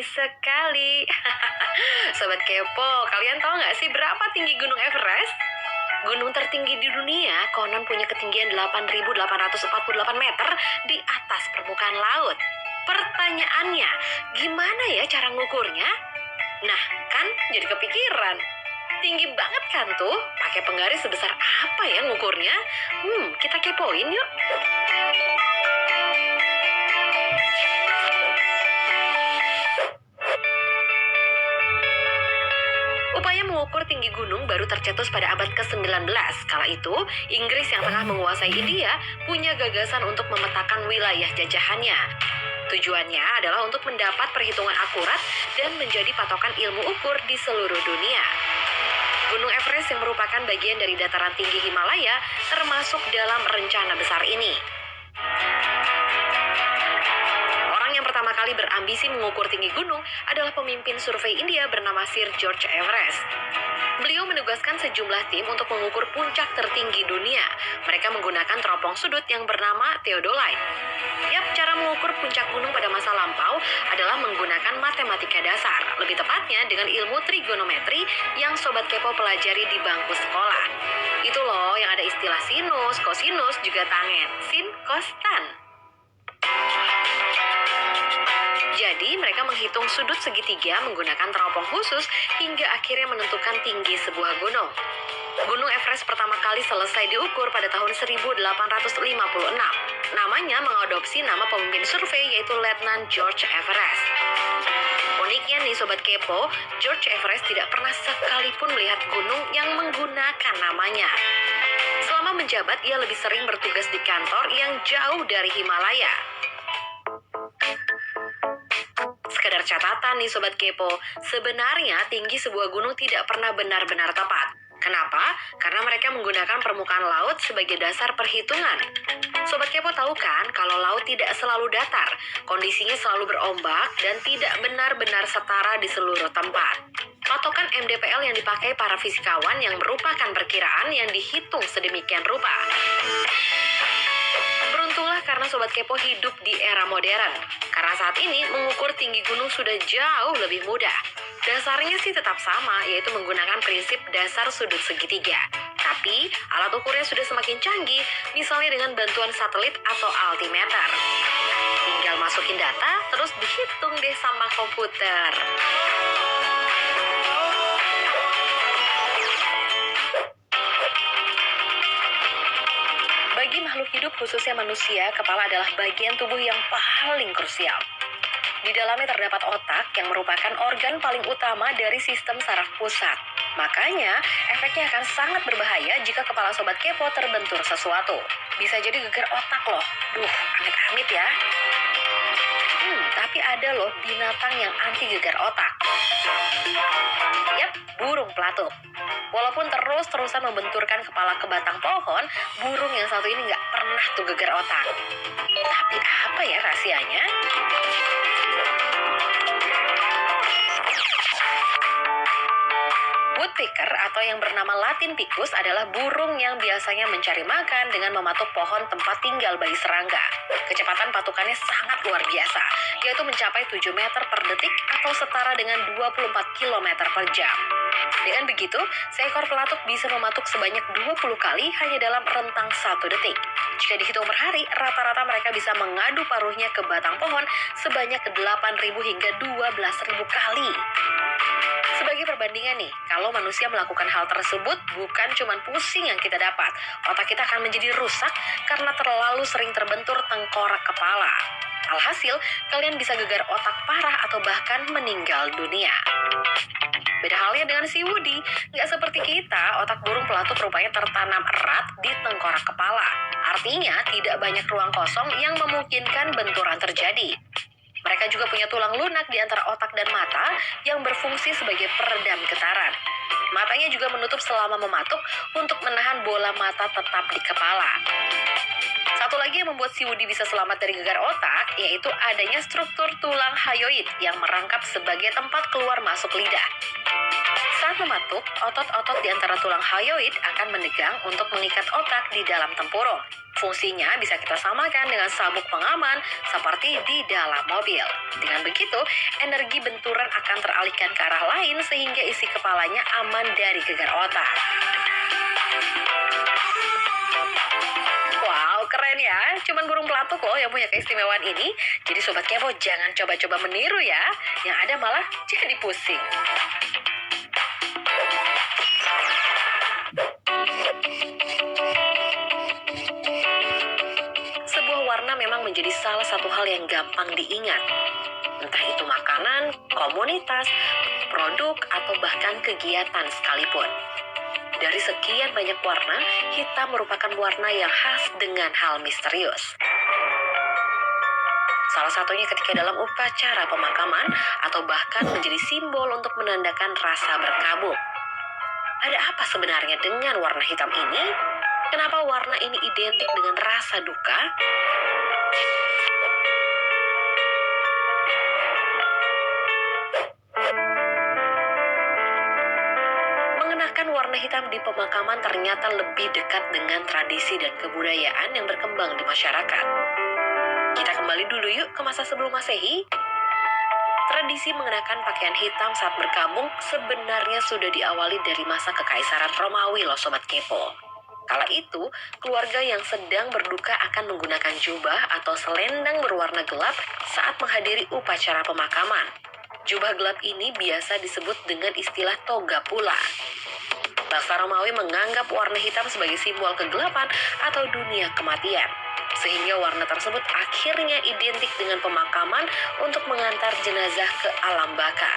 sekali. Sobat Kepo, kalian tahu nggak sih berapa tinggi Gunung Everest? Gunung tertinggi di dunia konon punya ketinggian 8.848 meter di atas permukaan laut. Pertanyaannya, gimana ya cara ngukurnya? Nah, kan jadi kepikiran. Tinggi banget kan tuh? Pakai penggaris sebesar apa ya ngukurnya? Kita kepoin yuk. Upaya mengukur tinggi gunung baru tercetus pada abad ke-19. Kala itu, Inggris yang tengah menguasai India punya gagasan untuk memetakan wilayah jajahannya. Tujuannya adalah untuk mendapat perhitungan akurat dan menjadi patokan ilmu ukur di seluruh dunia. Gunung Everest yang merupakan bagian dari dataran tinggi Himalaya termasuk dalam rencana besar ini. Orang yang pertama kali berambisi mengukur tinggi gunung adalah pemimpin survei India bernama Sir George Everest. Beliau menugaskan sejumlah tim untuk mengukur puncak tertinggi dunia. Mereka menggunakan teropong sudut yang bernama theodolite. Cara mengukur puncak gunung pada masa lampau adalah menggunakan matematika dasar. Lebih tepatnya dengan ilmu trigonometri yang Sobat Kepo pelajari di bangku sekolah. Itu loh yang ada istilah sinus, kosinus, juga tangen. Sin, kos, tan. Jadi mereka menghitung sudut segitiga menggunakan teropong khusus hingga akhirnya menentukan tinggi sebuah gunung. Gunung Everest pertama kali selesai diukur pada tahun 1856. Namanya mengadopsi nama pemimpin survei yaitu Letnan George Everest. Uniknya nih Sobat Kepo, George Everest tidak pernah sekalipun melihat gunung yang menggunakan namanya. Selama menjabat, ia lebih sering bertugas di kantor yang jauh dari Himalaya. Sekedar catatan nih Sobat Kepo, sebenarnya tinggi sebuah gunung tidak pernah benar-benar tepat. Kenapa? Karena mereka menggunakan permukaan laut sebagai dasar perhitungan. Sobat Kepo tahu kan kalau laut tidak selalu datar, kondisinya selalu berombak dan tidak benar-benar setara di seluruh tempat. Patokan MDPL yang dipakai para fisikawan yang merupakan perkiraan yang dihitung sedemikian rupa. Beruntunglah karena Sobat Kepo hidup di era modern. Karena saat ini mengukur tinggi gunung sudah jauh lebih mudah. Dasarnya sih tetap sama, yaitu menggunakan prinsip dasar sudut segitiga. Tapi alat ukurnya sudah semakin canggih, misalnya dengan bantuan satelit atau altimeter. Tinggal masukin data, terus dihitung deh sama komputer. Bagi makhluk hidup khususnya manusia, kepala adalah bagian tubuh yang paling krusial. Di dalamnya terdapat otak yang merupakan organ paling utama dari sistem saraf pusat. Makanya, efeknya akan sangat berbahaya jika kepala Sobat Kepo terbentur sesuatu. Bisa jadi geger otak loh. Amit-amit ya. Tapi ada loh binatang yang anti gegar otak. Yap, burung pelatuk. Walaupun terus-terusan membenturkan kepala ke batang pohon, burung yang satu ini nggak pernah tuh gegar otak. Tapi apa ya rahasianya? Woodpecker atau yang bernama Latin Picus adalah burung yang biasanya mencari makan dengan mematuk pohon tempat tinggal bayi serangga. Kecepatan patukannya sangat luar biasa, yaitu mencapai 7 meter per detik atau setara dengan 24 km per jam. Dengan begitu, seekor pelatuk bisa mematuk sebanyak 20 kali hanya dalam rentang 1 detik. Jika dihitung per hari, rata-rata mereka bisa mengadu paruhnya ke batang pohon sebanyak 8.000 hingga 12.000 kali. Sebagai perbandingan nih, kalau manusia melakukan hal tersebut, bukan cuma pusing yang kita dapat. Otak kita akan menjadi rusak karena terlalu sering terbentur tengkorak kepala. Alhasil, kalian bisa gegar otak parah atau bahkan meninggal dunia. Beda halnya dengan si Woody, nggak seperti kita, otak burung pelatuk rupanya tertanam erat di tengkorak kepala. Artinya, tidak banyak ruang kosong yang memungkinkan benturan terjadi. Mereka juga punya tulang lunak di antara otak dan mata yang berfungsi sebagai peredam getaran. Matanya juga menutup selama mematuk untuk menahan bola mata tetap di kepala. Satu lagi yang membuat si Woody bisa selamat dari gegar otak, yaitu adanya struktur tulang hyoid yang merangkap sebagai tempat keluar masuk lidah. Saat mematuk, otot-otot di antara tulang hyoid akan menegang untuk mengikat otak di dalam tempurung. Fungsinya bisa kita samakan dengan sabuk pengaman seperti di dalam mobil. Dengan begitu, energi benturan akan teralihkan ke arah lain sehingga isi kepalanya aman dari gegar otak. Wow, keren ya. Cuman burung pelatuk loh yang punya keistimewaan ini. Jadi Sobat Kepo jangan coba-coba meniru ya. Yang ada malah jadi pusing. Sebuah warna memang menjadi salah satu hal yang gampang diingat. Entah itu makanan, komunitas, produk, atau bahkan kegiatan sekalipun. Dari sekian banyak warna, hitam merupakan warna yang khas dengan hal misterius. Salah satunya ketika dalam upacara pemakaman atau bahkan menjadi simbol untuk menandakan rasa berkabung. Ada apa sebenarnya dengan warna hitam ini? Kenapa warna ini identik dengan rasa duka? Mengenakan warna hitam di pemakaman ternyata lebih dekat dengan tradisi dan kebudayaan yang berkembang di masyarakat. Kita kembali dulu yuk ke masa sebelum Masehi. Tradisi mengenakan pakaian hitam saat berkabung sebenarnya sudah diawali dari masa Kekaisaran Romawi loh Sobat Kepo. Kala itu, keluarga yang sedang berduka akan menggunakan jubah atau selendang berwarna gelap saat menghadiri upacara pemakaman. Jubah gelap ini biasa disebut dengan istilah toga pula. Bangsa Romawi menganggap warna hitam sebagai simbol kegelapan atau dunia kematian. Sehingga warna tersebut akhirnya identik dengan pemakaman untuk mengantar jenazah ke alam baka.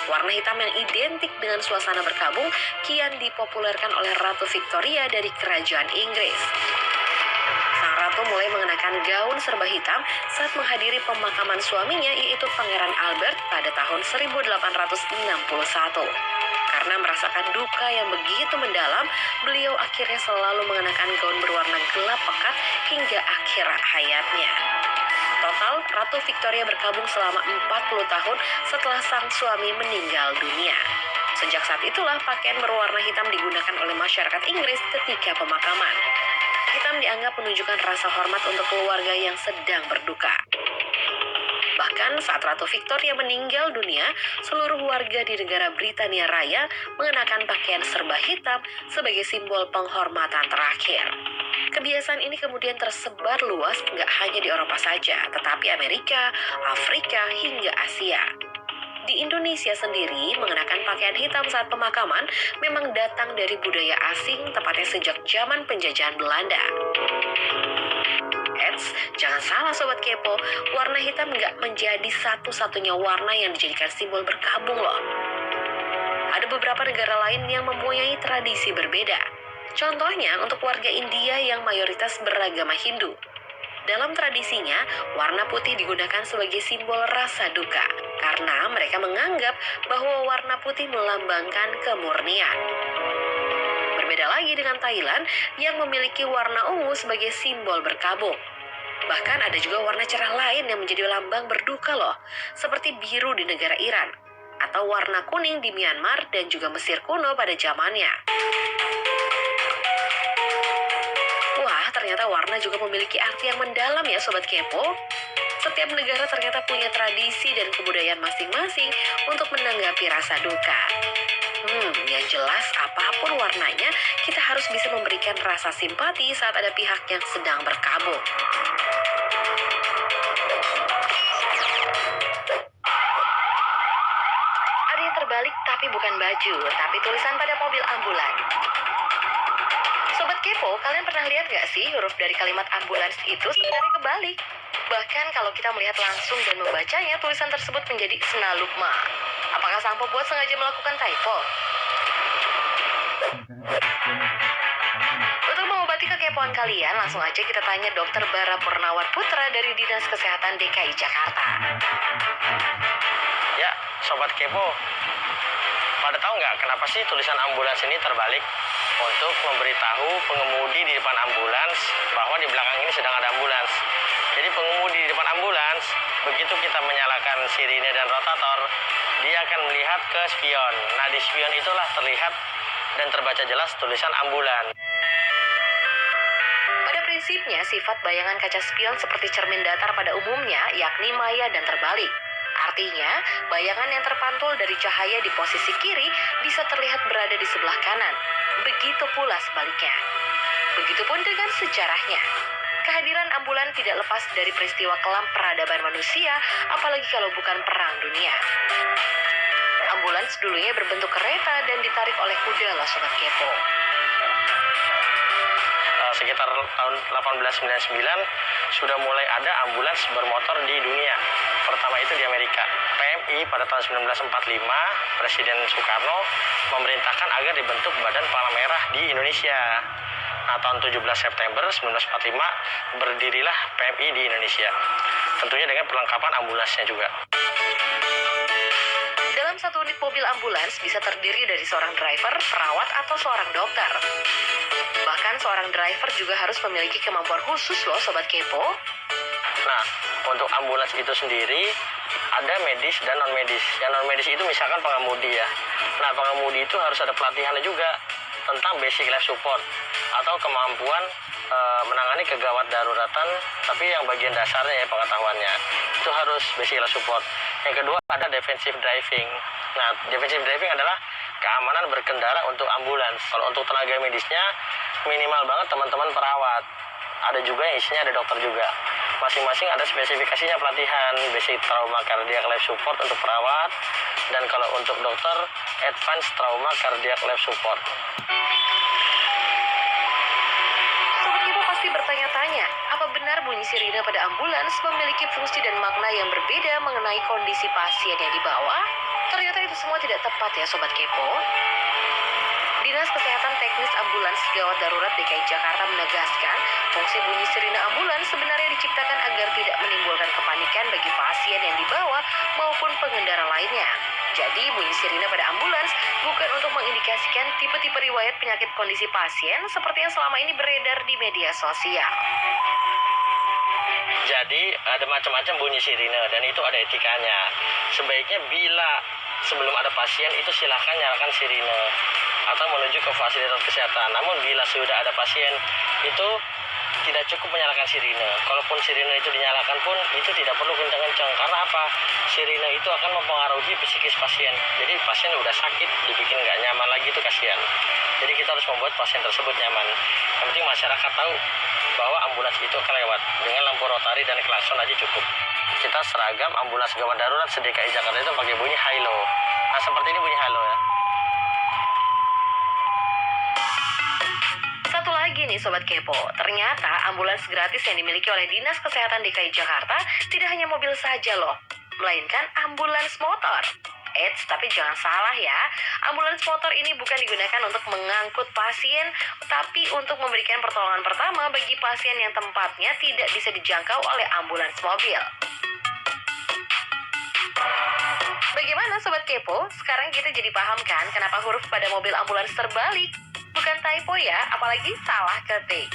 Warna hitam yang identik dengan suasana berkabung kian dipopulerkan oleh Ratu Victoria dari Kerajaan Inggris. Sang ratu mulai mengenakan gaun serba hitam saat menghadiri pemakaman suaminya yaitu Pangeran Albert pada tahun 1861. Karena merasakan duka yang begitu mendalam, beliau akhirnya selalu mengenakan gaun berwarna gelap pekat hingga akhir hayatnya. Total, Ratu Victoria berkabung selama 40 tahun setelah sang suami meninggal dunia. Sejak saat itulah pakaian berwarna hitam digunakan oleh masyarakat Inggris ketika pemakaman. Hitam dianggap menunjukkan rasa hormat untuk keluarga yang sedang berduka. Bahkan saat Ratu Victoria meninggal dunia, seluruh warga di negara Britania Raya mengenakan pakaian serba hitam sebagai simbol penghormatan terakhir. Kebiasaan ini kemudian tersebar luas nggak hanya di Eropa saja, tetapi Amerika, Afrika, hingga Asia. Di Indonesia sendiri, mengenakan pakaian hitam saat pemakaman memang datang dari budaya asing, tepatnya sejak zaman penjajahan Belanda. Jangan salah Sobat Kepo, warna hitam nggak menjadi satu-satunya warna yang dijadikan simbol berkabung loh. Ada beberapa negara lain yang mempunyai tradisi berbeda. Contohnya untuk warga India yang mayoritas beragama Hindu. Dalam tradisinya, warna putih digunakan sebagai simbol rasa duka, karena mereka menganggap bahwa warna putih melambangkan kemurnian. Berbeda lagi dengan Thailand yang memiliki warna ungu sebagai simbol berkabung. Bahkan ada juga warna cerah lain yang menjadi lambang berduka loh, seperti biru di negara Iran, atau warna kuning di Myanmar dan juga Mesir kuno pada zamannya. Wah, ternyata warna juga memiliki arti yang mendalam ya Sobat Kepo. Setiap negara ternyata punya tradisi dan kebudayaan masing-masing untuk menanggapi rasa duka. Yang jelas apapun warnanya, kita harus bisa memberikan rasa simpati saat ada pihak yang sedang berkabung. Ada yang terbalik tapi bukan baju, tapi tulisan pada mobil ambulan. Sobat Kepo, kalian pernah lihat nggak sih huruf dari kalimat ambulans itu sebenarnya kebalik? Bahkan kalau kita melihat langsung dan membacanya, tulisan tersebut menjadi Senalukma. Apakah sang pembuat sengaja melakukan typo? Untuk mengobati kekepoan kalian, langsung aja kita tanya Dr. Bara Purnawat Putra dari Dinas Kesehatan DKI Jakarta. Ya, Sobat Kepo, pada tahu nggak kenapa sih tulisan ambulans ini terbalik? Untuk memberitahu pengemudi di depan ambulans bahwa di belakang ini sedang ada ambulans. Jadi pengemudi di depan ambulans, begitu kita menyalakan sirine dan rotator, dia akan melihat ke spion. Nah, di spion itulah terlihat dan terbaca jelas tulisan ambulan. prinsipnya, sifat bayangan kaca spion seperti cermin datar pada umumnya, yakni maya dan terbalik. Artinya, bayangan yang terpantul dari cahaya di posisi kiri bisa terlihat berada di sebelah kanan. Begitu pula sebaliknya. Begitupun dengan sejarahnya. Kehadiran ambulan tidak lepas dari peristiwa kelam peradaban manusia, apalagi kalau bukan perang dunia. Ambulans dulunya berbentuk kereta dan ditarik oleh kuda loh Sobat Kepo. Sekitar tahun 1899 sudah mulai ada ambulans bermotor di dunia. Pertama itu di Amerika. PMI pada tahun 1945, Presiden Soekarno memerintahkan agar dibentuk Badan Palang Merah di Indonesia. Nah, tahun 17 September 1945 berdirilah PMI di Indonesia. Tentunya dengan perlengkapan ambulansnya juga. Dalam satu unit mobil ambulans bisa terdiri dari seorang driver, perawat, atau seorang dokter. Bahkan seorang driver juga harus memiliki kemampuan khusus loh Sobat Kepo. Nah, untuk ambulans itu sendiri ada medis dan non-medis. Yang non-medis itu misalkan pengemudi ya. Nah, pengemudi itu harus ada pelatihannya juga tentang basic life support atau kemampuan menangani kegawat daruratan, tapi yang bagian dasarnya ya pengetahuannya. Itu harus basic life support. Yang kedua ada defensive driving. Nah, defensive driving adalah keamanan berkendara untuk ambulans. Kalau untuk tenaga medisnya minimal banget teman-teman perawat. Ada juga yang isinya ada dokter juga. Masing-masing ada spesifikasinya pelatihan, basic trauma cardiac life support untuk perawat, dan kalau untuk dokter, advanced trauma cardiac life support. Sobat Kepo pasti bertanya-tanya, apa benar bunyi sirine pada ambulans memiliki fungsi dan makna yang berbeda mengenai kondisi pasien yang dibawa? Ternyata itu semua tidak tepat ya Sobat Kepo. Dinas Kesehatan Teknis Ambulans Gawat Darurat DKI Jakarta menegaskan, fungsi bunyi sirine ambulans sebenarnya diciptakan agar tidak menimbulkan kepanikan bagi pasien yang dibawa maupun pengendara lainnya. Jadi, bunyi sirine pada ambulans bukan untuk mengindikasikan tipe-tipe riwayat penyakit kondisi pasien seperti yang selama ini beredar di media sosial. Jadi ada macam-macam bunyi sirine dan itu ada etikanya. Sebaiknya bila sebelum ada pasien itu silakan nyalakan sirine atau menuju ke fasilitas kesehatan. Namun bila sudah ada pasien itu tidak cukup menyalakan sirine. Kalaupun sirine itu dinyalakan pun itu tidak perlu kencang-kencang. Karena apa? Sirine itu akan mempengaruhi psikis pasien. Jadi pasien udah sakit dibikin nggak nyaman lagi itu kasihan. Jadi kita harus membuat pasien tersebut nyaman. Yang penting masyarakat tahu bahwa ambulans itu akan lewat dengan lampu rotari dan klakson aja cukup. Kita seragam ambulans gawat darurat DKI Jakarta itu pakai bunyi halo. Nah seperti ini bunyi halo ya. Satu lagi nih Sobat Kepo, ternyata ambulans gratis yang dimiliki oleh Dinas Kesehatan DKI Jakarta tidak hanya mobil saja loh, melainkan ambulans motor. Eits, tapi jangan salah ya, ambulans motor ini bukan digunakan untuk mengangkut pasien, tapi untuk memberikan pertolongan pertama bagi pasien yang tempatnya tidak bisa dijangkau oleh ambulans mobil. Bagaimana Sobat Kepo? Sekarang kita jadi paham kan kenapa huruf pada mobil ambulans terbalik? Bukan typo ya, apalagi salah ketik.